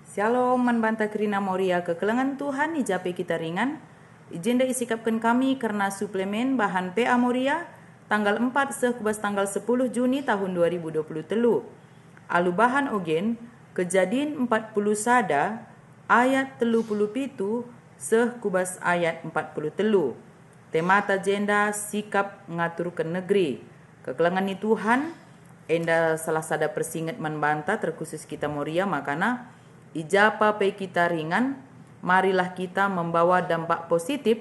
Shalom manbanta Krina Moria kekelengan Tuhan ijape kita ringan. Ijenda isikapkan kami karena suplemen bahan PA Moria tanggal 4 sekubas tanggal 10 Juni tahun 2020 telu. Alu bahan ogen kejadian 40 sada ayat 37 sekubas ayat 40 telu. Temata jenda sikap ngaturkan negeri. Kekelengan ni Tuhan enda salah sada persingat manbanta terkhusus kita Moria makana ijapa pe kita ringan, marilah kita membawa dampak positif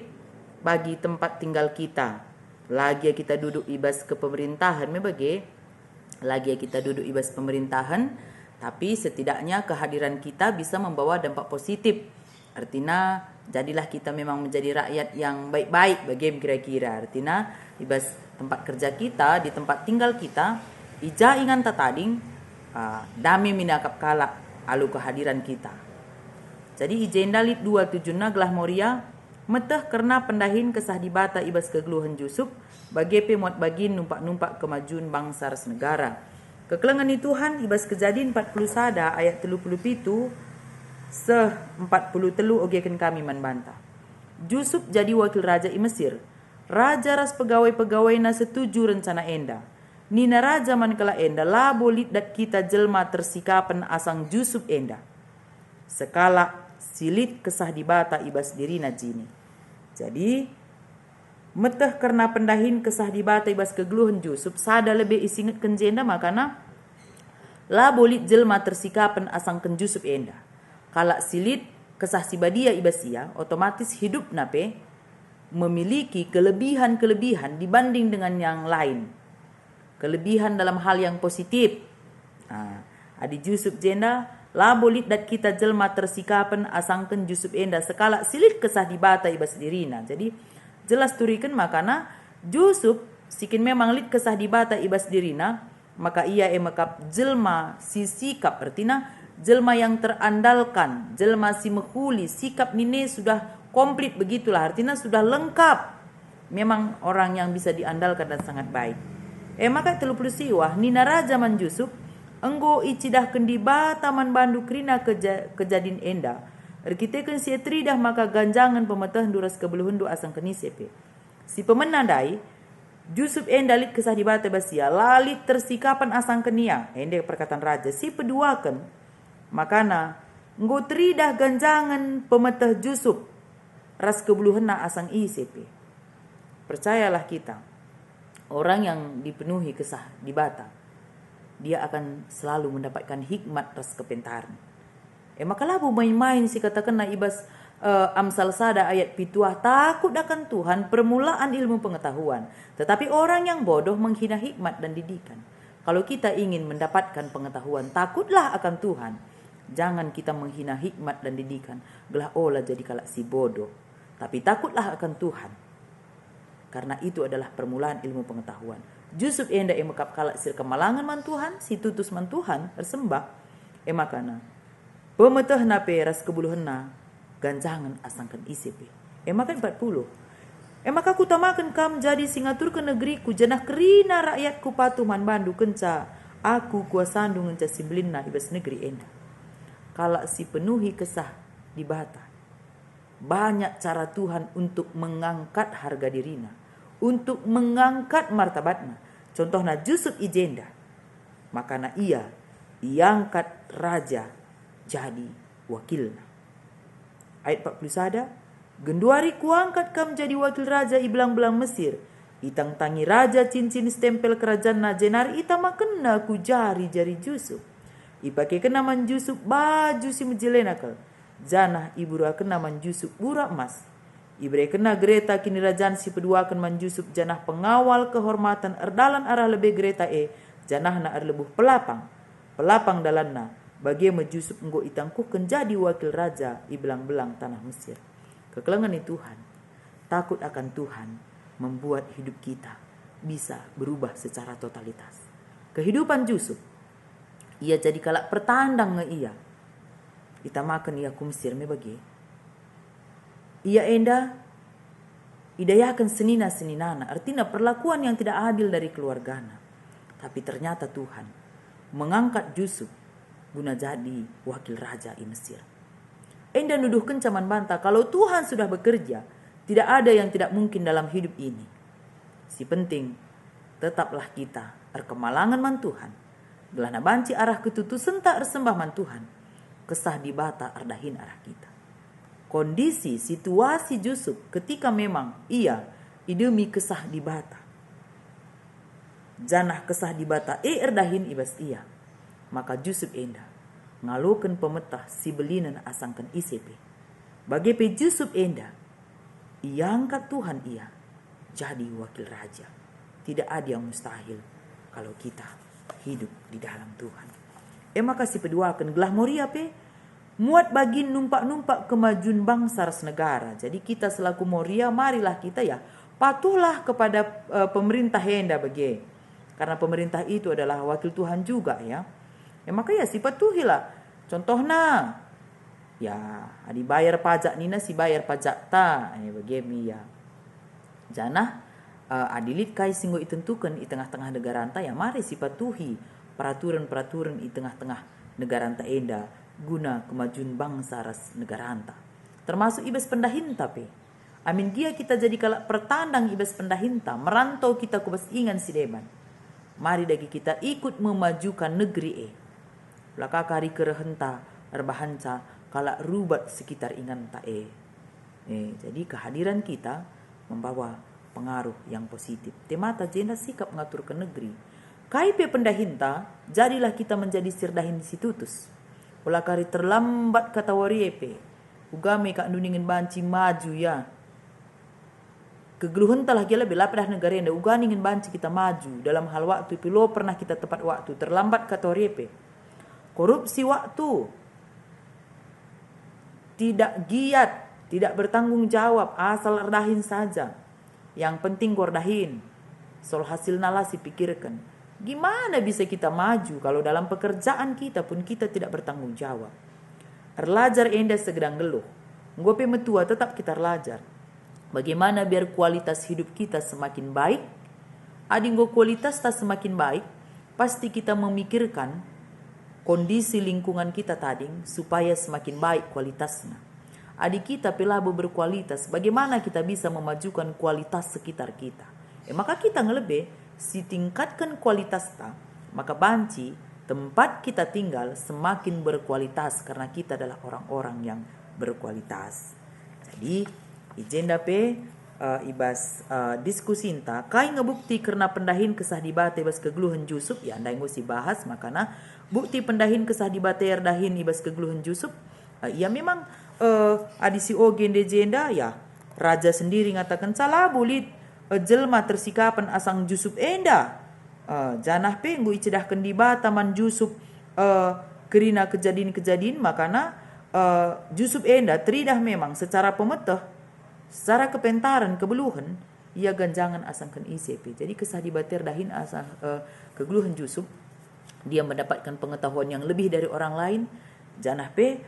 bagi tempat tinggal kita. Lagi kita duduk ibas ke pemerintahan, lagi kita duduk ibas pemerintahan, tapi setidaknya kehadiran kita bisa membawa dampak positif. Artinya jadilah kita memang menjadi rakyat yang baik-baik bagi kira-kira. Artinya ibas tempat kerja kita, di tempat tinggal kita, ija ingan tatading, dami minakap kalak alu kehadiran kita. Jadi ijenda lit 27 naglah Moria meteh karena pendahin kesah dibata ibas kegeluhan Yusuf bagi pemuat bagin numpak-numpak kemajuan bangsa ras negara. Kekelengan ni Tuhan ibas kejadian 40 sada ayat 37 seh 40 telu ogekan kami manbanta. Yusuf jadi wakil raja i Mesir. Raja ras pegawai-pegawai na setuju rencana enda. Nina raja man kala enda la bolit dat kita jelma tersikapan asang Yusuf enda. Sekala silit kesah dibata ibas dirina jini. Jadi meteh karena pendahin kesah dibata ibas kegeluhan Yusuf sada lebih isinget kenjenda makana la bolit jelma tersikapan asang ken Yusuf enda. Kala silit kesah sibadia ibas ia otomatis hidup nape memiliki kelebihan-kelebihan dibanding dengan yang lain. Kelebihan dalam hal yang positif. Adi Yusuf jenda la bolit dat kita jelma tersikapan asangken Yusuf enda sekala silit kesah dibata ibas dirina. Jadi jelas turikan makana Yusuf sikin memang lit kesah dibata ibas dirina maka ia emakap jelma si sikap artina jelma yang terandalkan, jelma si mehuli, sikap nine sudah komplit begitulah artinya sudah lengkap. Memang orang yang bisa diandalkan dan sangat baik. Maka 30 siwah nina raja man Yusuf enggo icidah kendi bata man bandu krina kejadin enda. Erkitekan si etridah maka ganjangan pemetah duras kebeluhundu asang kenisepe. Si pemenandai Yusuf enda lit kesah di bata basia lalit tersikapan asang kenia. Ende perkataan raja si peduakan makana enggo tridah ganjangan pemetah Yusuf ras kebeluhunna asang isepe. Percayalah kita. Orang yang dipenuhi kesah dibata, dia akan selalu mendapatkan hikmat ras kepentaran. Maka labu main-main si katakan na ibas Amsal sada ayat pituah takut akan Tuhan permulaan ilmu pengetahuan. Tetapi orang yang bodoh menghina hikmat dan didikan. Kalau kita ingin mendapatkan pengetahuan, takutlah akan Tuhan. Jangan kita menghina hikmat dan didikan. Gelah olah jadi kalak si bodoh. Tapi takutlah akan Tuhan. Karena itu adalah permulaan ilmu pengetahuan. Yusuf enda emakap kalak sir kemalangan man Tuhan, si tutus man Tuhan, tersembah. Emakana. Pemetah na peras kebuluhan na, ganjangan asangkan isipi. Emakan 40. Emaka kutamakan kam jadi singatur ke negeriku, janah kerina rakyatku patuh man bandu kenca. Aku kuasandung ngenca simbelinna ibas negeri enda. Kalak si penuhi kesah di bata. Banyak cara Tuhan untuk mengangkat harga dirina, untuk mengangkat martabatna. Contohnya Yusuf ijenda, makana ia diangkat raja jadi wakilna. Ayat 40 sada, genduari kuangkat kam jadi wakil raja i belang-belang Mesir. Itang tangi raja cincin stempel kerajaan na jenar ita makena ku jari-jari Yusuf. Ipake kenaman Yusuf baju si mejelenakal. Janah ibu kena man Yusuf burak emas. Ibre kena gereta kini rajaan si peduakan man Yusuf janah pengawal kehormatan erdalan arah lebih gereta janah na lebuh pelapang dalanna bagi Yusuf enggo itangkuhkan jadi wakil raja i belang-belang tanah Mesir. Kekelengan ni Tuhan, takut akan Tuhan membuat hidup kita bisa berubah secara totalitas. Kehidupan Yusuf, ia jadi kalak pertandang nge ia. Kita makan ia kumsir me bagi. Ia enda idayakan senina-seninana. Artinya perlakuan yang tidak adil dari keluargana. Tapi ternyata Tuhan mengangkat Yusuf guna jadi wakil raja di Mesir. Enda nuduhkan caman bantah kalau Tuhan sudah bekerja, tidak ada yang tidak mungkin dalam hidup ini. Si penting, tetaplah kita kemalangan man Tuhan. Gelana banci arah ketutusan tak sembah man Tuhan. Kesah di bata ardahin arah kita. Kondisi, situasi Yusuf ketika memang ia idemi kesah di bata. Janah kesah di bata erdahin ibas ia. Maka Yusuf enda ngalukan pemetah si belinan asangkan ICP. Bagi pe Yusuf enda, ia angkat Tuhan ia jadi wakil raja. Tidak ada yang mustahil kalau kita hidup di dalam Tuhan. Maka si peduakan gelah moria pe muat bagi numpak-numpak kemajuan bangsa ras negara. Jadi kita selaku moria, marilah kita ya patuhlah kepada pemerintah enda bagi. Karena pemerintah itu adalah wakil Tuhan juga ya. Maka ya si patuhilah. Contohnya ya adi bayar pajak nina si bayar pajak ta bagi ya. Janah adilit kai singgo itentukan di tengah-tengah negara anta ya mari si patuhi peraturan-peraturan di tengah-tengah negara anta enda guna kemajuan bangsa ras negara anta. Termasuk ibas pendahinta pe. Amin dia kita jadi kalak pertandang ibas pendahinta merantau kita kubas ingan si deban. Mari dagi kita ikut memajukan negeri Laka kari kerehenta erbahanca kalak rubat sekitar ingan ta jadi kehadiran kita membawa pengaruh yang positif. Temata jenda sikap mengatur ke negeri. KIP pendahinta, jadilah kita menjadi sirdahin institutus. Ulah kari terlambat kata wariepe. Ugame kak nuningin banci maju ya. Kegeluhan telah gila belapadah negara yang uganingin banci kita maju. Dalam hal waktu pilo pernah kita tepat waktu. Terlambat kata wariepe. Korupsi waktu. Tidak giat. Tidak bertanggung jawab. Asal erdahin saja. Yang penting gordahin. Soal hasil nalasi pikirkan. Gimana bisa kita maju kalau dalam pekerjaan kita pun kita tidak bertanggung jawab. Erlajar enda segedang geluh. Ngope metua tetap kita erlajar. Bagaimana biar kualitas hidup kita semakin baik. Adinggo kualitas tak semakin baik. Pasti kita memikirkan kondisi lingkungan kita tading supaya semakin baik kualitasnya. Adik kita pelabu berkualitas, bagaimana kita bisa memajukan kualitas sekitar kita. Maka kita ngelebe, si tingkatkan kualitas ta, maka banci tempat kita tinggal semakin berkualitas karena kita adalah orang-orang yang berkualitas. Jadi, agenda pe ibas diskusi inta, kai ngebukti karena pendahin kesah dibate ibas kegeluhan Yusuf, ya andai ngosi bahas, makana bukti pendahin kesah dibate erdahin ibas kegeluhan Yusuf, ya memang adisi ogende jenda ya raja sendiri ngatakan salah bulit jelma tersikapan asang Yusuf enda janah pe ngui cedahkan di bataman Yusuf kerina kejadian-kejadian makana Yusuf enda teridah memang secara pemetah secara kepentaran kebeluhan ia ganjangan asangkan ICP. Jadi kesah dibater dahin asang kegeluhan Yusuf dia mendapatkan pengetahuan yang lebih dari orang lain. Janah pe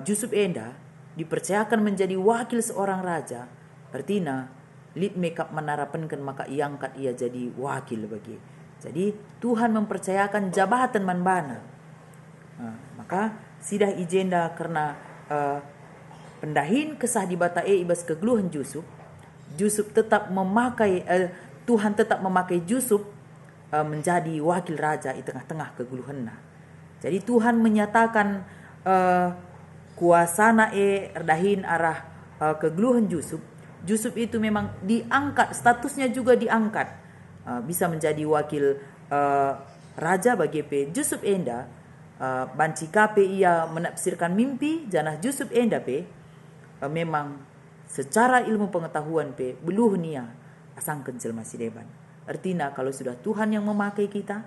Yusuf enda dipercayakan menjadi wakil seorang raja. Artinya lead makeup menarapankan maka iangkat ia jadi wakil bagi. Jadi Tuhan mempercayakan jabatan manbana. Maka sidah ijenda karena pendahin kesah di bata ibas kegeluhan Yusuf. Yusuf tetap memakai Tuhan tetap memakai Yusuf menjadi wakil raja di tengah-tengah kegeluhannya. Jadi Tuhan menyatakan kuasana erdahin arah kegeluhan Yusuf. Yusuf itu memang diangkat, statusnya juga diangkat. Bisa menjadi wakil raja bagi pe Yusuf enda. Banci kape ia menafsirkan mimpi janah Yusuf enda pe memang secara ilmu pengetahuan pe beluh nia asangkan jelma sideban. Artinya kalau sudah Tuhan yang memakai kita,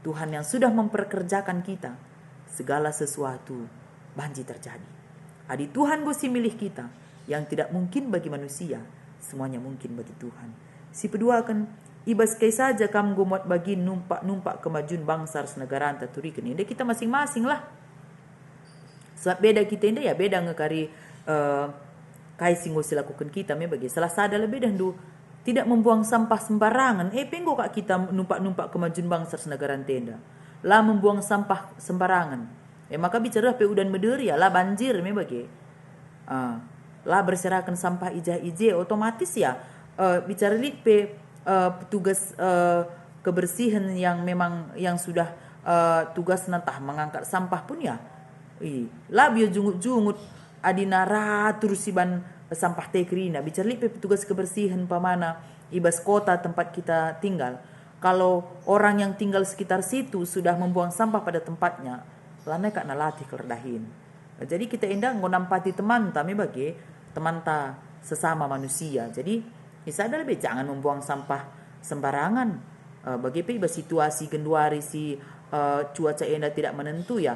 Tuhan yang sudah memperkerjakan kita, segala sesuatu banji terjadi. Adi Tuhan gosi milih kita yang tidak mungkin bagi manusia, semuanya mungkin bagi Tuhan. Si kedua akan ibas kai saja kam gomot bagi numpak kemajuan bangsa negara anta turikan. Ini kita masing-masing lah. Sebab beda kita ini ya beda ngekari kai singgo silakukan kita me bagi salah sada lebih dan tidak membuang sampah sembarangan. Penggo kak kita numpak kemajuan bangsa negara tenda. Lah membuang sampah sembarangan. Maka bicara pe udan beder ya lah banjir me bagi. Lah berserakan sampah ija-ije otomatis ya bicara lit pe petugas kebersihan yang memang yang sudah tugas nantah mengangkat sampah pun ya lah bio jungut-jungut adina ratur siban sampah tekrina bicara lit pe petugas kebersihan pamana ibas kota tempat kita tinggal. Kalau orang yang tinggal sekitar situ sudah membuang sampah pada tempatnya, lana kak nalatih kelerdahin. Jadi kita indah ngonampati teman ta me bagi teman ta sesama manusia. Jadi misalnya lebih jangan membuang sampah sembarangan. Bagi situasi genduari si cuaca enda tidak menentu ya.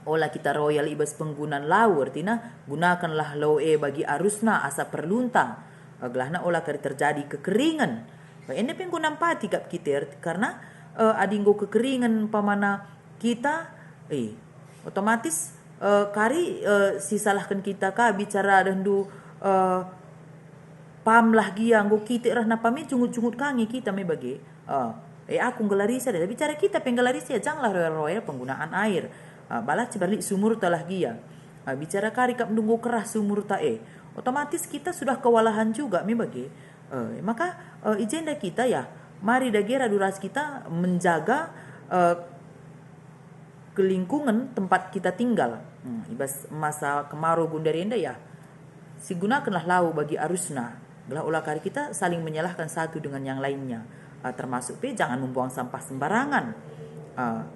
Olah kita royal ibas penggunaan lau artinya gunakanlah lau bagi arusna asa perlunta. Gelahna olah kari terjadi kekeringan. Enda penggunaan pati kap kita karena adinggo kekeringan pamana kita otomatis kari sisalahkan kita ka bicara rendu pam lah gia nggo kita rah napame cungut-cungut kangi kita me bagi aku nggelarisa deh bicara kita penggelarisa janganlah royal penggunaan air balah cibalik sumur talah gia bicara kari kap nunggu kerah sumur ta otomatis kita sudah kewalahan juga me bagi maka agenda kita ya mari dagera duras kita menjaga ke lingkungan tempat kita tinggal. Ibas masa kemarau gundari enda ya si gunakanlah lau bagi arusna. Belah ulah kari kita saling menyalahkan satu dengan yang lainnya. Termasuk jangan membuang sampah sembarangan.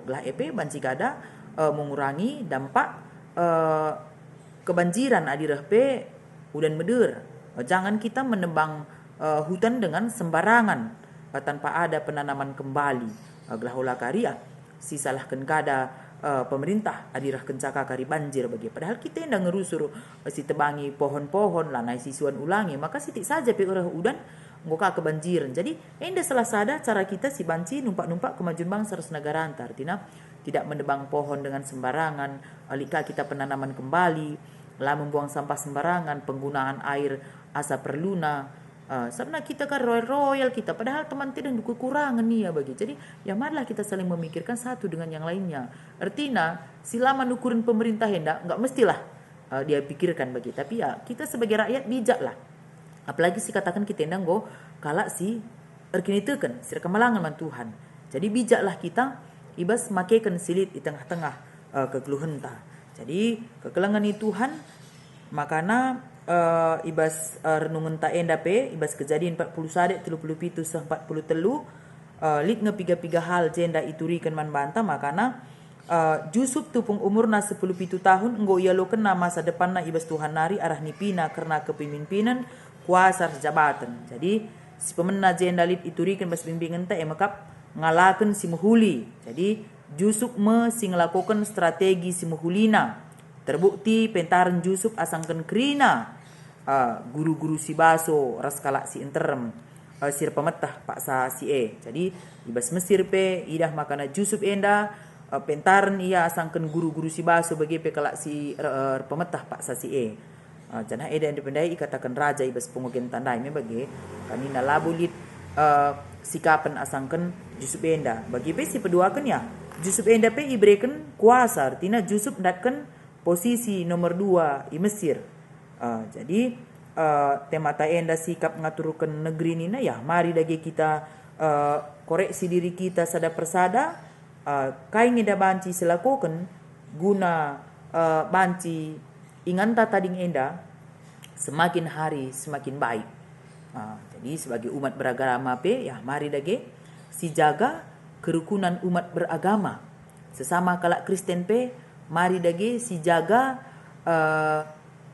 Belah banci kada mengurangi dampak kebanjiran adirah udan meder. Jangan kita menebang hutan dengan sembarangan tanpa ada penanaman kembali. Belah ulah kari ya si salahkan kada pemerintah adirah kencaka kari banjir bagi padahal kita yang ngerusur si tebangi pohon-pohon lah naik sisuan ulangi maka sitik saja pe urah udan ngoka kebanjiran. Jadi enda salah sada cara kita si banci numpak-numpak kemajuan bangsa negara antar artinya tidak menebang pohon dengan sembarangan alika kita penanaman kembali lah membuang sampah sembarangan penggunaan air asa perluna karena kita kan royal kita padahal teman tidak kekurangan nih ya bagi. Jadi ya marilah kita saling memikirkan satu dengan yang lainnya. Artinya selama nukurin pemerintah hendak nggak mestilah dia pikirkan bagi. Tapi ya kita sebagai rakyat bijak lah. Apalagi sih katakan kita hendak go kalak si erkinitekan sir kemalangan man Tuhan. Jadi bijaklah kita ibas makaikan silit di tengah-tengah kekeluhan ta. Jadi kekelangan itu Tuhan makana ibas renungan ta enda pe ibas kejadian 40 sadek 37 sah 43 lit ngepiga-piga hal jenda iturikan man banta makana Jusuf tupung umurna 17 tahun enggo ia lo kena masa depanna ibas Tuhan nari arah nipina karena kepemimpinan kuasa jabatan. Jadi si pemenang jenda lit iturikan bas bimbingan ta makap ngalakan si muhuli. Jadi Jusuf sing lakukan strategi si muhulina. Terbukti pentaran Jusuf asangkan kerina guru-guru si baso raskala si interem sir pemetah paksa si jadi ibas Mesir pe idah makana Jusuf enda pentaran ia asangkan guru-guru si baso bagi pe kalak si pemetah paksa si janah eda independai ikatakan raja ibas pengogen tandai me bagi kanina labulit sikapan asangkan Jusuf enda bagi pe si peduakan ya Jusuf enda pe ibrekan kuasa artinya Jusuf ndatkan posisi nomor 2 di Mesir. Jadi temata enda sikap ngaturkan negeri ini ya mari dagi kita koreksi diri kita sada persada kain eda banci selakukan guna banci inganta tading enda semakin hari semakin baik. Jadi sebagai umat beragama pe ya mari dagi si jaga kerukunan umat beragama sesama kalak Kristen pe mari dagi si jaga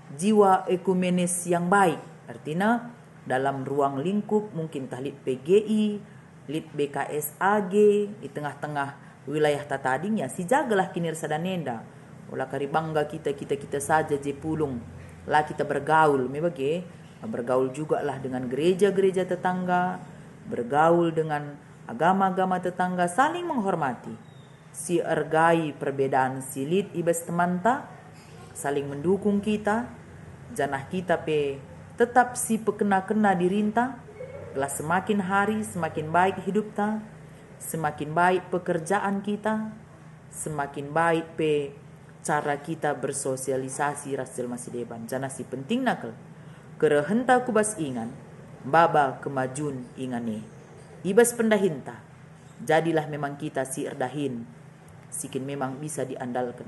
jiwa ekumenis yang baik. Artinya dalam ruang lingkup mungkin tahlit PGI, lit BKSAG di tengah-tengah wilayah tatading ya si jagalah kinirsa dan nenda. Olah kari bangga kita saja je pulung lah kita bergaul mebage bergaul juga lah dengan gereja-gereja tetangga, bergaul dengan agama-agama tetangga, saling menghormati. Si ergai perbedaan silit ibas temanta saling mendukung kita janah kita pe tetap si pekena-kena dirinta telah semakin hari semakin baik hidup ta semakin baik pekerjaan kita semakin baik pe cara kita bersosialisasi rasil masih deban. Jana si penting nakal. Kerehenta kubas ingan, baba kemajun ingane. Ibas pendahinta, jadilah memang kita si erdahin, sikin memang bisa diandalkan.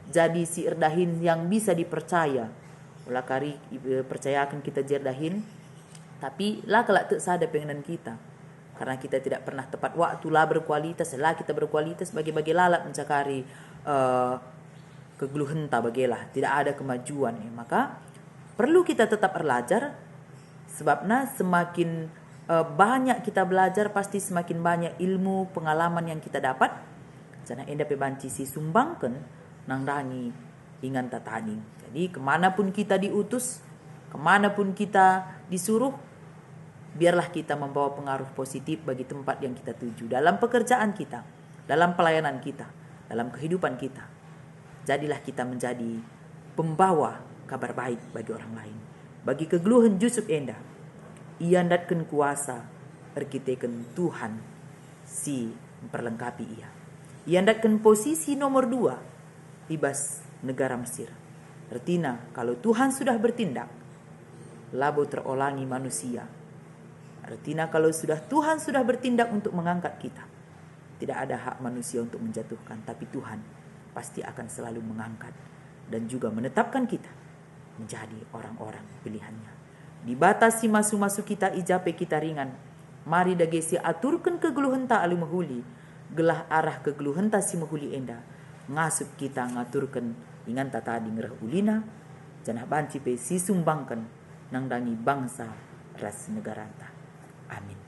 Jadi si erdahin yang bisa dipercaya. Ulah kari percayakan kita jerdahin, tapi lah kelak tak sada pengenan kita. Karena kita tidak pernah tepat waktu lah berkualitas, lah kita berkualitas bagi-bagi lalat mencakari kegluhenta bagilah, tidak ada kemajuan. Maka perlu kita tetap belajar, sebabnya semakin banyak kita belajar pasti semakin banyak ilmu pengalaman yang kita dapat. Jana enda pe banci si sumbangkan nang rangi ingan tatani. Jadi kemanapun kita diutus, kemanapun kita disuruh, biarlah kita membawa pengaruh positif bagi tempat yang kita tuju. Dalam pekerjaan kita, dalam pelayanan kita, dalam kehidupan kita. Jadilah kita menjadi pembawa kabar baik bagi orang lain. Bagi kegluhan Yusuf enda, ia datkan kuasa erkiteken Tuhan si memperlengkapi ia. Ia datkan posisi nomor 2 ibas negara Mesir. Artinya kalau Tuhan sudah bertindak, labo terolangi manusia. Artinya kalau Tuhan sudah bertindak untuk mengangkat kita, tidak ada hak manusia untuk menjatuhkan, tapi Tuhan pasti akan selalu mengangkat dan juga menetapkan kita menjadi orang-orang pilihannya. Dibatasi masu-masu kita ijape kita ringan. Mari dagesi aturkan kegluhenta alu mahuli, gelah arah kegluhenta si mahuli enda. Ngasup kita ngaturkan ingan tata di ngerah ulina, janah banci pe si sumbangkan nang dangi bangsa ras negaranta. Amin.